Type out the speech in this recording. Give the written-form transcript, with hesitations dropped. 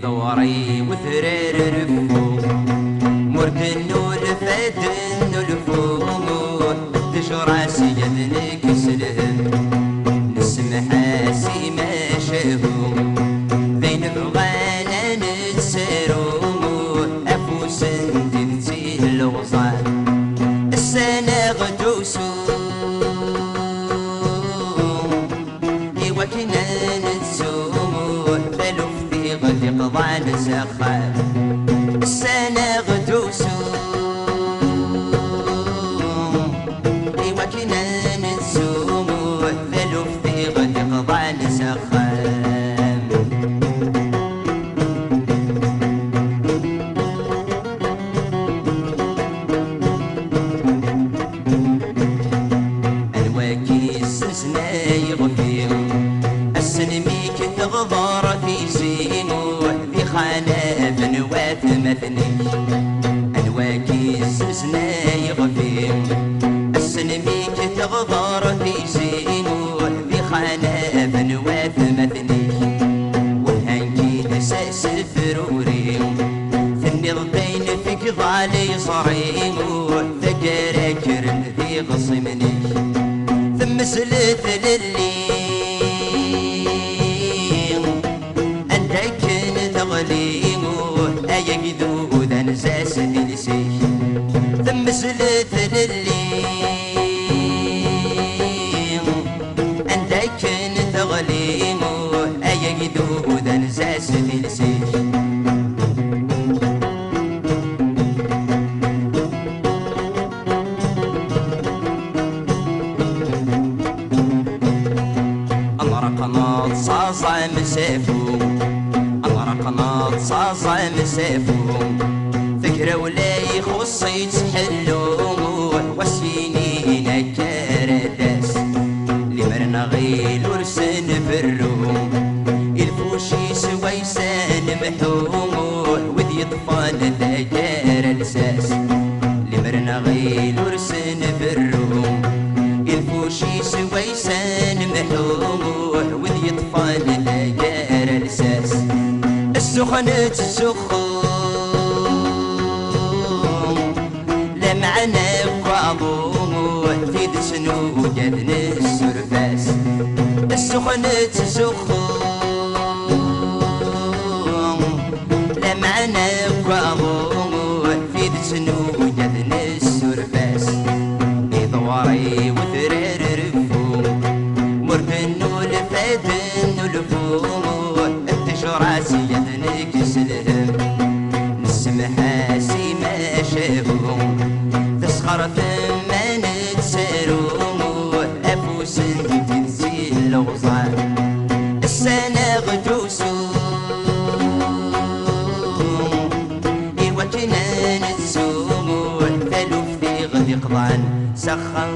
ضوري وثرير رفو مردن ولفادن الفومور تجراسي يدنك سلهم نسمح سي ما شافو بين بغانا نتسرومور افوس ندنتي الوصال السنة غدوسو وكنا نتسومور بلوف في غد قضان سخاب السنة غدوسو وكنا نتسومور بلوف في غد قضان سخاب الواكي السنة يغفيو السنميك تغضر في زينو في خانة بنوات مثني الواكي السنة يغفيو السنميك تغضر في زينو في خانة بنوات مثني والهنكي أساس فروري ثني ضدين في قضالي صريمو ثقراكر ذي غصمني ثم سلت للي أنت كن تغليمو أيقذو ذا نساس تلسي ثم سلت للي أنت كن تغليمو أيقذو ذا نساس تلسي قناط صاصع مسافو أمر قناط صاصع مسافو فكرة ولا يخصي تحلو وسيني كارداس لمرنا غيل ورسن فرو الفوشي سويسان محوم وذي طفان ذاكار الساس لمرنا غيل ورسن فرو الفوشي سويسان محوم وذي طفال لاقار الساس السخنة السخوم لمعنا بقاضوم في دسنو جدن السرفاس السخنة السخوم لمعنا بقاضوم في دسنو جدن السرفاس ضواري وثرير رفو مردن ولفادن الفومور التجراسي يدنك سلهم نسمح سي ما شافو تسخر ثم نتسرومو افوس تنسي الوصال السنة غدوسو وكنا نتسومو فلوف في غد قضان سخن